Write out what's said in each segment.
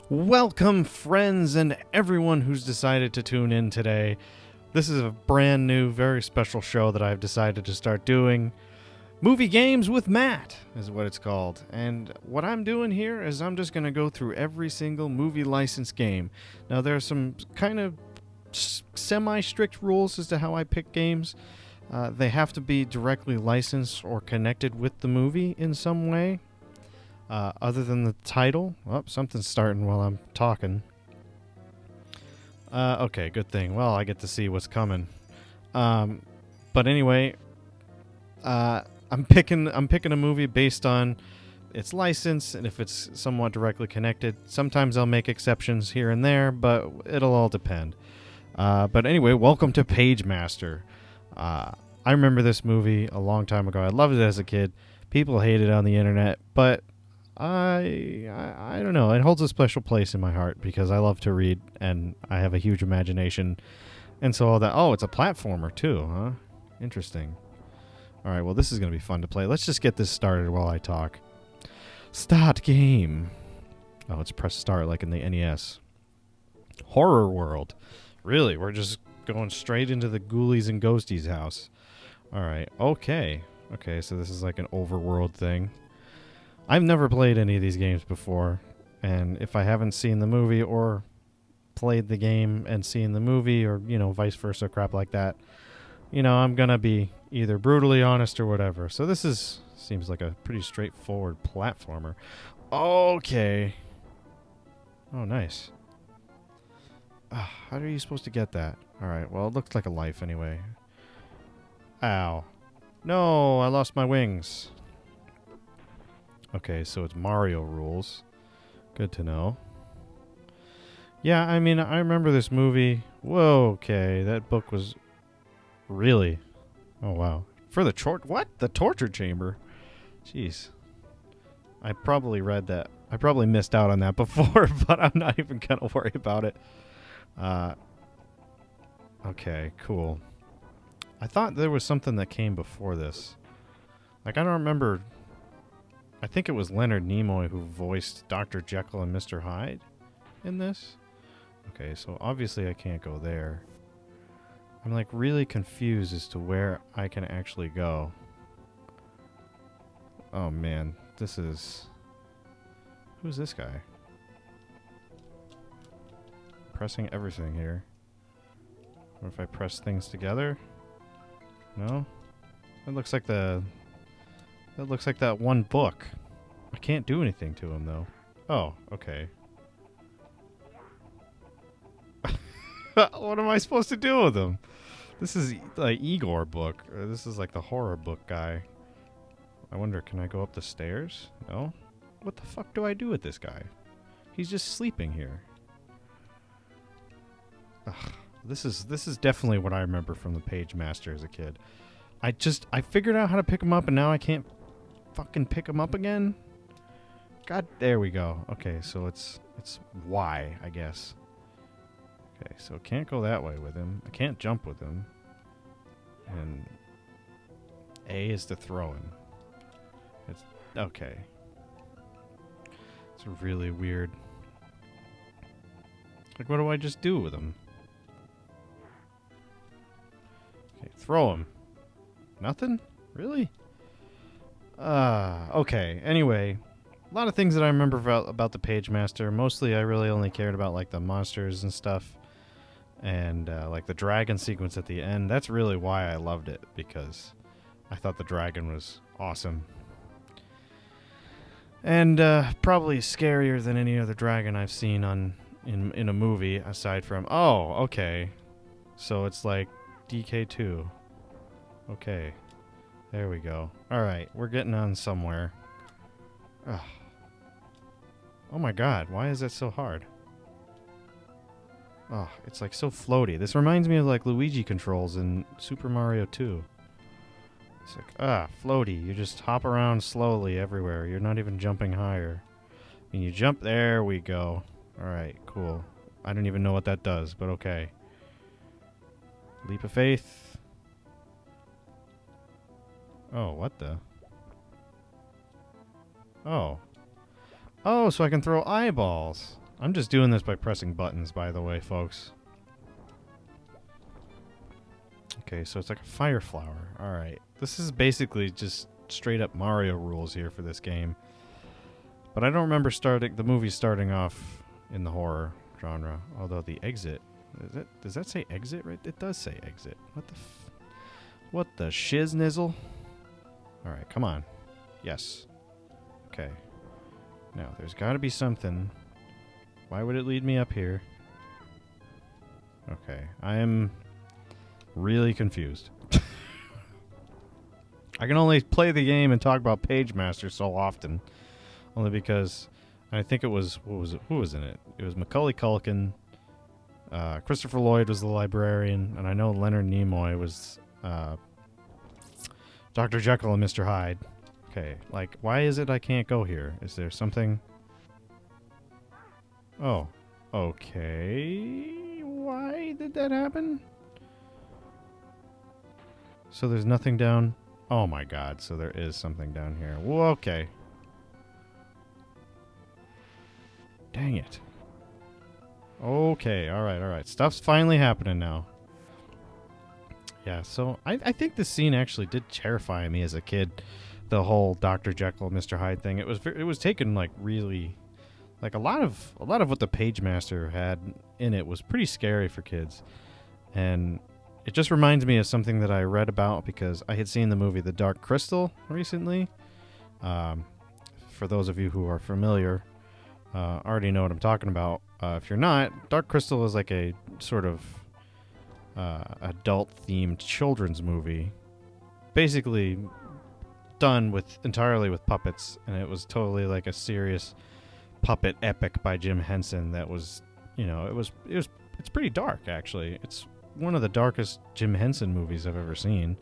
Welcome, friends, and everyone who's decided to tune in today. This is a brand new, very special show that I've decided to start doing. Movie Games with Matt is what it's called. And what I'm doing here is I'm just going to go through every single movie licensed game. Now, there are some kind of semi-strict rules as to how I pick games. They have to be directly licensed or connected with the movie in some way. Other than the title. Oh, something's starting while I'm talking. Okay, good thing. Well, I get to see what's coming. But anyway, I'm picking a movie based on its license and if it's somewhat directly connected. Sometimes I'll make exceptions here and there, but it'll all depend. But anyway, welcome to Pagemaster. I remember this movie a long time ago. I loved it as a kid. People hate it on the internet, but I don't know. It holds a special place in my heart because I love to read and I have a huge imagination. And so all that. Oh, it's a platformer too, huh? Interesting. All right, well, this is going to be fun to play. Let's just get this started while I talk. Start game. Oh, let's press start like in the NES. Horror world. Really? We're just going straight into the ghoulies and ghosties house. All right. Okay, so this is like an overworld thing. I've never played any of these games before, and if I haven't seen the movie or played the game and seen the movie or, vice versa, crap like that, I'm going to be either brutally honest or whatever. So this seems like a pretty straightforward platformer. Okay. Oh, nice. How are you supposed to get that? All right, well, it looks like a life anyway. Ow. No, I lost my wings. Okay, so it's Mario rules. Good to know. Yeah, I mean, I remember this movie. Whoa, okay, that book was really... Oh, wow. For the what? The torture chamber? Jeez. I probably read that. I probably missed out on that before, but I'm not even going to worry about it. Okay, cool. I thought there was something that came before this. Like, I don't remember... I think it was Leonard Nimoy who voiced Dr. Jekyll and Mr. Hyde in this. Okay, so obviously I can't go there. I'm like really confused as to where I can actually go. Oh man, this is... Who's this guy? Pressing everything here. What if I press things together? No? It looks like that one book. I can't do anything to him, though. Oh, okay. What am I supposed to do with him? This is like Igor book. Or this is like the horror book guy. I wonder, can I go up the stairs? No? What the fuck do I do with this guy? He's just sleeping here. Ugh, this is definitely what I remember from the Pagemaster as a kid. I figured out how to pick him up and now I can't fucking pick him up again. God, there we go. Okay, so it's Y, I guess. Okay, so can't go that way with him. I can't jump with him. And A is to throw him. It's okay. It's really weird. Like, what do I just do with him? Okay, throw him. Nothing? Really? Okay. Anyway, a lot of things that I remember about the Pagemaster. Mostly I really only cared about like the monsters and stuff. And like the dragon sequence at the end. That's really why I loved it, because I thought the dragon was awesome. And probably scarier than any other dragon I've seen in a movie, aside from... Oh, okay. So it's like DK2. Okay. There we go. Alright, we're getting on somewhere. Ugh. Oh my god, why is that so hard? Oh, it's like so floaty. This reminds me of like Luigi controls in Super Mario 2. It's like, floaty. You just hop around slowly everywhere. You're not even jumping higher. And you jump, there we go. Alright, cool. I don't even know what that does, but okay. Leap of faith. Oh, what the? Oh. Oh, so I can throw eyeballs. I'm just doing this by pressing buttons, by the way, folks. Okay, so it's like a fire flower. Alright. This is basically just straight up Mario rules here for this game. But I don't remember the movie starting off in the horror genre. Although the exit... does that say exit right? It does say exit. What the shiznizzle? Alright, come on. Yes. Okay. Now, there's gotta be something. Why would it lead me up here? Okay, I am really confused. I can only play the game and talk about Pagemaster so often. Only because I think it was... Who was in it? It was Macaulay Culkin. Christopher Lloyd was the librarian. And I know Leonard Nimoy was Dr. Jekyll and Mr. Hyde. Okay, like, why is it I can't go here? Is there something... Oh. Okay. Why did that happen? So there's nothing down... Oh my god, so there is something down here. Whoa, okay. Dang it. Okay, alright. Stuff's finally happening now. Yeah, so I think this scene actually did terrify me as a kid. The whole Dr. Jekyll, Mr. Hyde thing. It was taken like really... Like a lot of what the Pagemaster had in it was pretty scary for kids. And it just reminds me of something that I read about because I had seen the movie The Dark Crystal recently. For those of you who are familiar, already know what I'm talking about. If you're not, Dark Crystal is like a sort of adult-themed children's movie. Basically done entirely with puppets, and it was totally like a serious puppet epic by Jim Henson that was, it's pretty dark, actually. It's one of the darkest Jim Henson movies I've ever seen.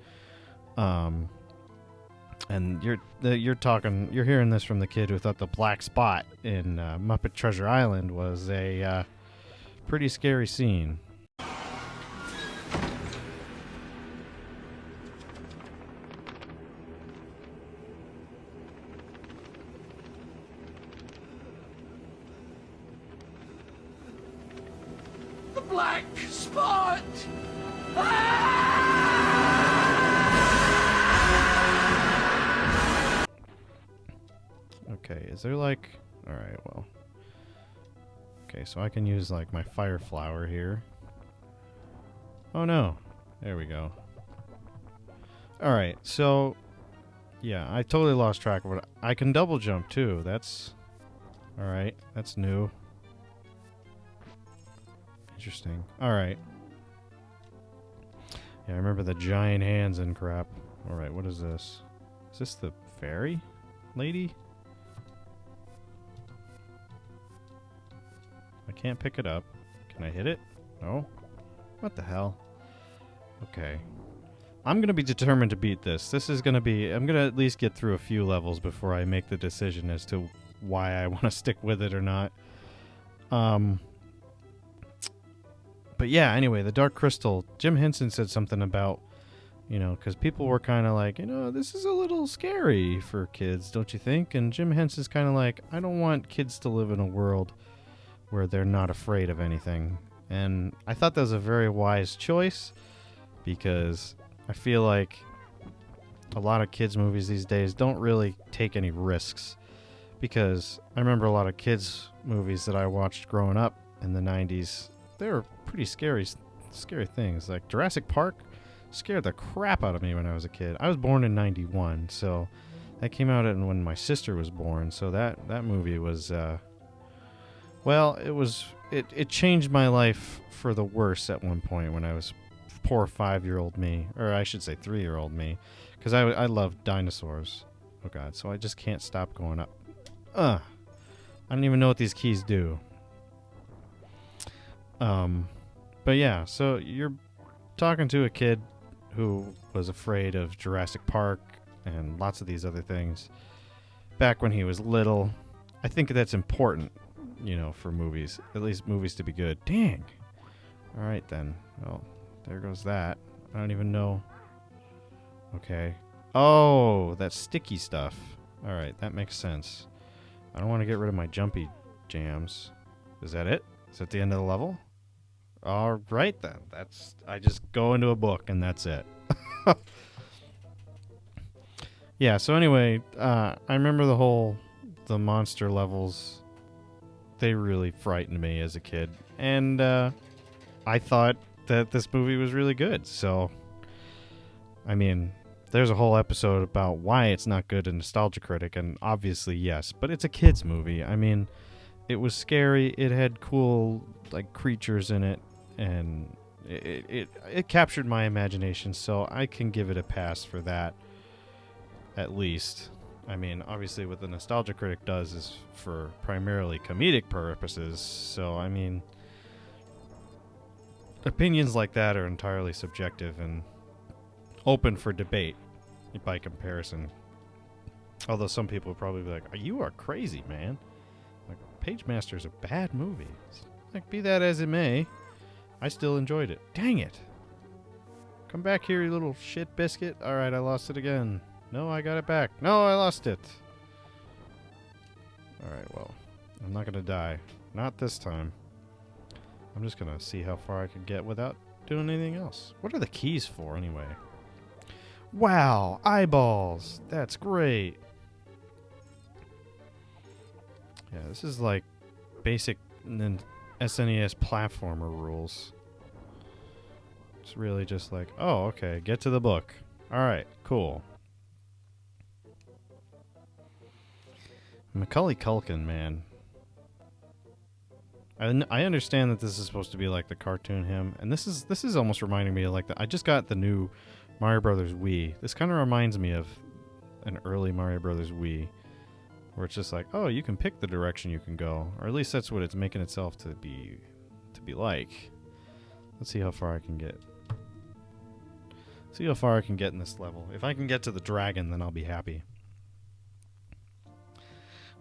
And you're hearing this from the kid who thought the black spot in Muppet Treasure Island was a pretty scary scene. The black spot! Okay, is there like... Alright, well... Okay, so I can use like my fire flower here. Oh no. There we go. Alright, so... Yeah, I totally lost track of it. I can double jump too. That's... Alright, that's new. Interesting. Alright. Yeah, I remember the giant hands and crap. Alright, what is this? Is this the fairy lady? I can't pick it up. Can I hit it? No? What the hell? Okay. I'm going to be determined to beat this. This is going to be... I'm going to at least get through a few levels before I make the decision as to why I want to stick with it or not. But yeah, anyway, the Dark Crystal. Jim Henson said something about, because people were kind of like, this is a little scary for kids, don't you think? And Jim Henson's kind of like, I don't want kids to live in a world where they're not afraid of anything. And I thought that was a very wise choice because I feel like a lot of kids' movies these days don't really take any risks. Because I remember a lot of kids' movies that I watched growing up in the 90s. They were pretty scary things. Like Jurassic Park scared the crap out of me when I was a kid. I was born in 91, so that came out when my sister was born. So that movie was, it changed my life for the worse at one point when I was poor 5-year-old me, or I should say 3-year-old me, because I loved dinosaurs. Oh God, so I just can't stop going up. I don't even know what these keys do. But yeah, so you're talking to a kid who was afraid of Jurassic Park and lots of these other things back when he was little. I think that's important, for movies, at least movies to be good. Dang. All right then. Well, there goes that. I don't even know. Okay. Oh, that sticky stuff. All right, that makes sense. I don't want to get rid of my jumpy jams. Is that it? Is that the end of the level? All right then. I just go into a book and that's it. Yeah, so anyway, I remember the monster levels. They really frightened me as a kid. And I thought that this movie was really good. So, I mean, there's a whole episode about why it's not good in Nostalgia Critic, and obviously, yes, but it's a kid's movie. I mean, it was scary. It had cool, like, creatures in it, and it captured my imagination, so I can give it a pass for that. At least. I mean, obviously what the Nostalgia Critic does is for primarily comedic purposes, so I mean, opinions like that are entirely subjective and open for debate by comparison. Although some people would probably be like, you are crazy, man. Like, Pagemaster's a bad movie. Like, be that as it may, I still enjoyed it. Dang it. Come back here, you little shit biscuit. Alright, I lost it again. No, I got it back. No, I lost it. Alright, well, I'm not going to die. Not this time. I'm just going to see how far I can get without doing anything else. What are the keys for, anyway? Wow, eyeballs. That's great. Yeah, this is like basic SNES platformer rules. It's really just like, oh, okay, get to the book. Alright, cool. Macaulay Culkin, man. I understand that this is supposed to be like the cartoon him, and this is almost reminding me of like I just got the new Mario Brothers Wii. This kind of reminds me of an early Mario Brothers Wii, where it's just like, oh, you can pick the direction you can go, or at least that's what it's making itself to be like. Let's see how far I can get. See how far I can get in this level. If I can get to the dragon, then I'll be happy.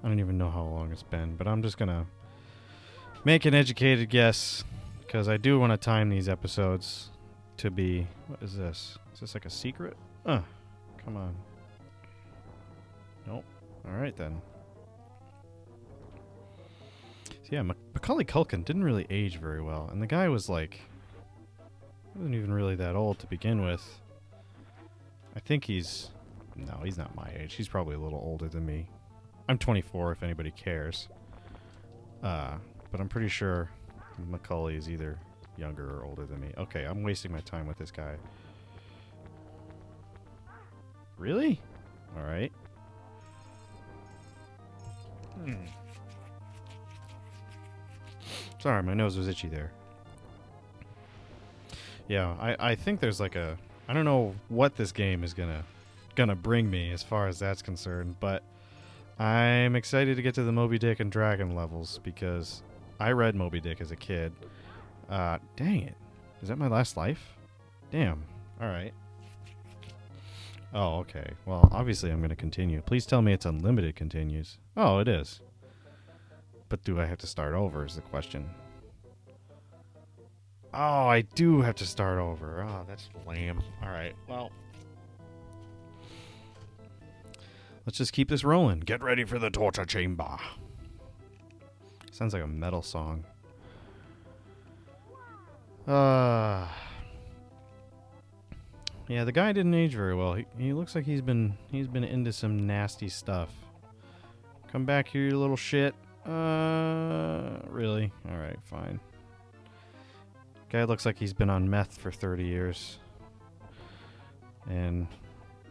I don't even know how long it's been, but I'm just gonna make an educated guess, because I do want to time these episodes to be... What is this? Is this like a secret? Come on. Nope. Alright then. So yeah, Macaulay Culkin didn't really age very well, and the guy was like... He wasn't even really that old to begin with. I think he's... No, he's not my age. He's probably a little older than me. I'm 24 if anybody cares. But I'm pretty sure Macaulay is either younger or older than me. Okay, I'm wasting my time with this guy. Really? Alright. Sorry, my nose was itchy there. Yeah, I think there's like a... I don't know what this game is gonna bring me as far as that's concerned, but I'm excited to get to the Moby Dick and Dragon levels because I read Moby Dick as a kid. Dang it. Is that my last life? Damn. Alright. Oh, okay. Well, obviously I'm going to continue. Please tell me it's unlimited continues. Oh, it is. But do I have to start over is the question. Oh, I do have to start over. Oh, that's lame. Alright, well... Let's just keep this rolling. Get ready for the torture chamber. Sounds like a metal song. Yeah, the guy didn't age very well. He looks like he's been into some nasty stuff. Come back here, you little shit. Really? All right, fine. Guy looks like he's been on meth for 30 years. And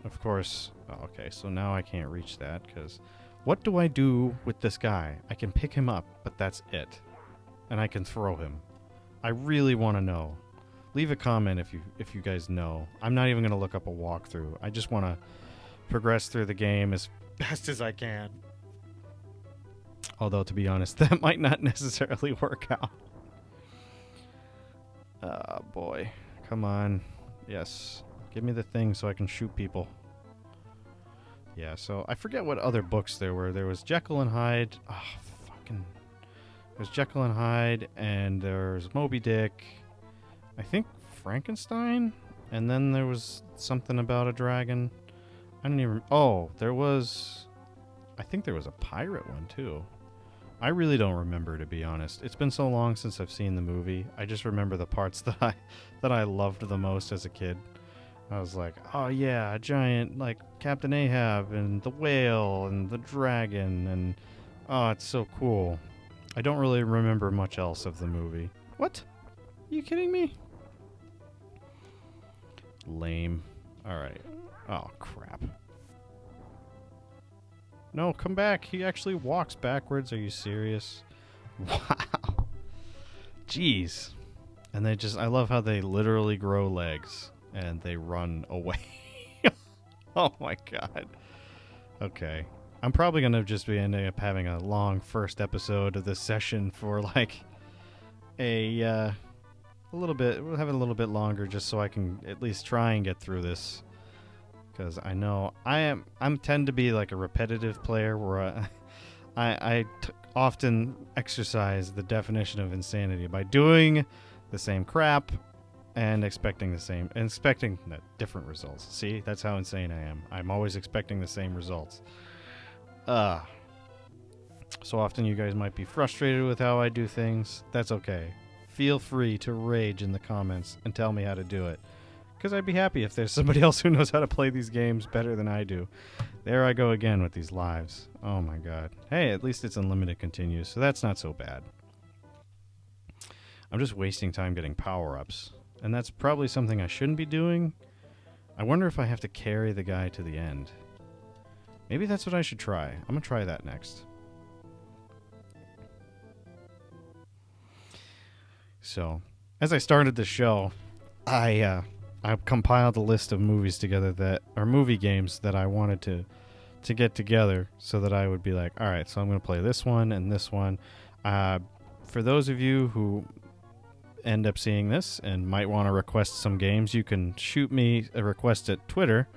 of course, okay, so now I can't reach that because what do I do with this guy? I can pick him up, but that's it. And I can throw him. I really want to know. Leave a comment if you guys know. I'm not even going to look up a walkthrough. I just want to progress through the game as best as I can. Although, to be honest, that might not necessarily work out. Oh, boy. Come on. Yes. Give me the thing so I can shoot people. Yeah, so I forget what other books there were. There was Jekyll and Hyde. Oh, fucking... There's Jekyll and Hyde, and there's Moby Dick. I think Frankenstein? And then there was something about a dragon. I don't even... Oh, there was I think there was a pirate one too. I really don't remember, to be honest. It's been so long since I've seen the movie. I just remember the parts that I loved the most as a kid. I was like, oh yeah, a giant like Captain Ahab and the whale and the dragon, and oh, it's so cool. I don't really remember much else of the movie. What? Are you kidding me? Lame. Alright. Oh, crap. No, come back. He actually walks backwards. Are you serious? Wow. Jeez. And they just, I love how they literally grow legs and they run away. Oh my god. Okay. I'm probably going to just be ending up having a long first episode of this session for like a little bit. We'll have it a little bit longer just so I can at least try and get through this. Because I know I'm tend to be like a repetitive player where I often exercise the definition of insanity by doing the same crap and expecting different results. See, that's how insane I am. I'm always expecting the same results. So often you guys might be frustrated with how I do things. That's okay. Feel free to rage in the comments and tell me how to do it. Because I'd be happy if there's somebody else who knows how to play these games better than I do. There I go again with these lives. Oh my god. Hey, at least it's unlimited continues, so that's not so bad. I'm just wasting time getting power-ups. And that's probably something I shouldn't be doing. I wonder if I have to carry the guy to the end. Maybe that's what I should try. I'm going to try that next. So, as I started the show, I compiled a list of movies together that are movie games that I wanted to get together so that I would be like, all right, so I'm going to play this one and this one. For those of you who end up seeing this and might want to request some games, you can shoot me a request at Twitter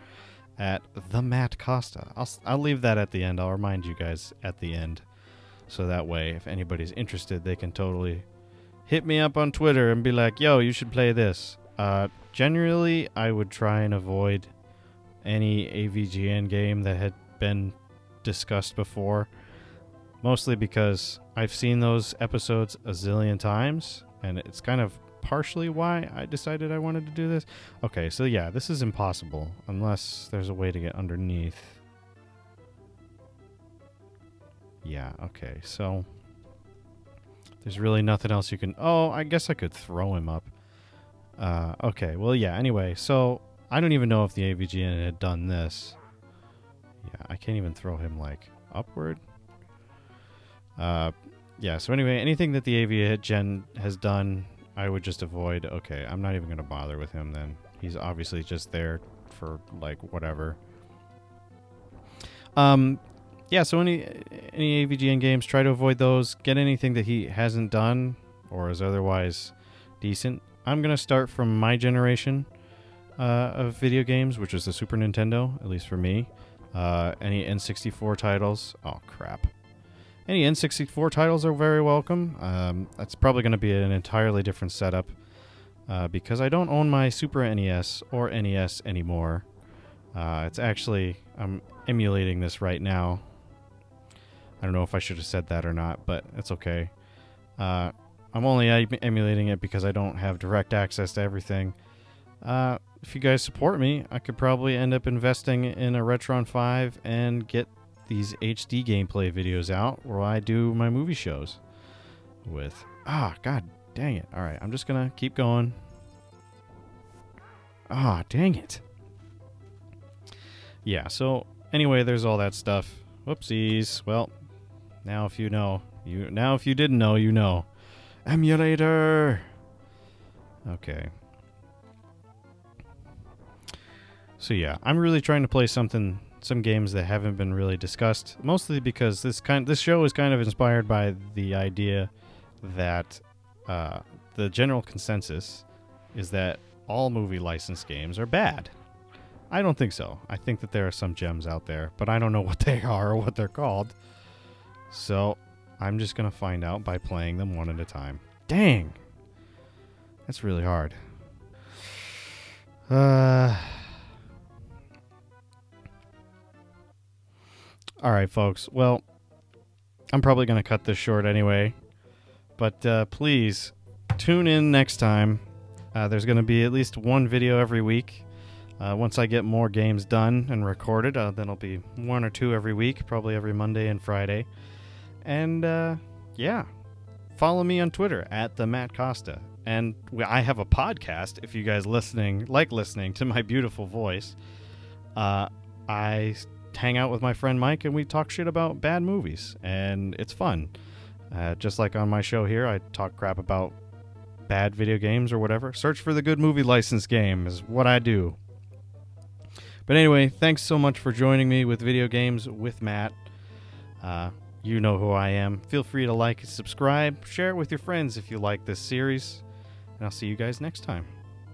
at the Matt Costa. I'll leave that at the end. I'll remind you guys at the end, so that way if anybody's interested, they can totally hit me up on Twitter and be like, yo, you should play this. Generally, I would try and avoid any AVGN game that had been discussed before, mostly because I've seen those episodes a zillion times, and it's kind of partially why I decided I wanted to do this. Okay, so yeah, this is impossible unless there's a way to get underneath. Yeah, okay, so there's really nothing else you can... Oh, I guess I could throw him up. Okay, well, yeah, anyway, so I don't even know if the AVGN had done this. Yeah, I can't even throw him, like, upward. Yeah, so anyway, anything that the AVGN has done, I would just avoid. Okay, I'm not even going to bother with him then. He's obviously just there for, like, whatever. Yeah, so any AVGN games, try to avoid those. Get anything that he hasn't done or is otherwise decent. I'm going to start from my generation of video games, which is the Super Nintendo, at least for me. Any N64 titles. Oh, crap. Any N64 titles are very welcome. That's probably going to be an entirely different setup because I don't own my Super NES or NES anymore. It's actually, I'm emulating this right now. I don't know if I should have said that or not, but it's okay. I'm only emulating it because I don't have direct access to everything. If you guys support me, I could probably end up investing in a Retron 5 and get these HD gameplay videos out where I do my movie shows with... Ah, god dang it. Alright, I'm just gonna keep going. Ah, dang it. Yeah, so anyway, there's all that stuff. Whoopsies. Well, now if you know, now if you didn't know, you know. Emulator! Okay. So yeah, I'm really trying to play some games that haven't been really discussed, mostly because this show is kind of inspired by the idea that the general consensus is that all movie license games are bad. I don't think so. I think that there are some gems out there, but I don't know what they are or what they're called. So I'm just going to find out by playing them one at a time. Dang! That's really hard. All right, folks. Well, I'm probably going to cut this short anyway. But please tune in next time. There's going to be at least one video every week. Once I get more games done and recorded, then it'll be 1 or 2 every week, probably every Monday and Friday. And yeah, follow me on Twitter at the Matt Costa. And I have a podcast. If you guys like listening to my beautiful voice, I hang out with my friend Mike and we talk shit about bad movies, and it's fun. Just like on my show here, I talk crap about bad video games or whatever. Search for the good movie license game is what I do. But anyway, thanks so much for joining me with Video Games with Matt. You know who I am. Feel free to like and subscribe. Share it with your friends if you like this series. And I'll see you guys next time.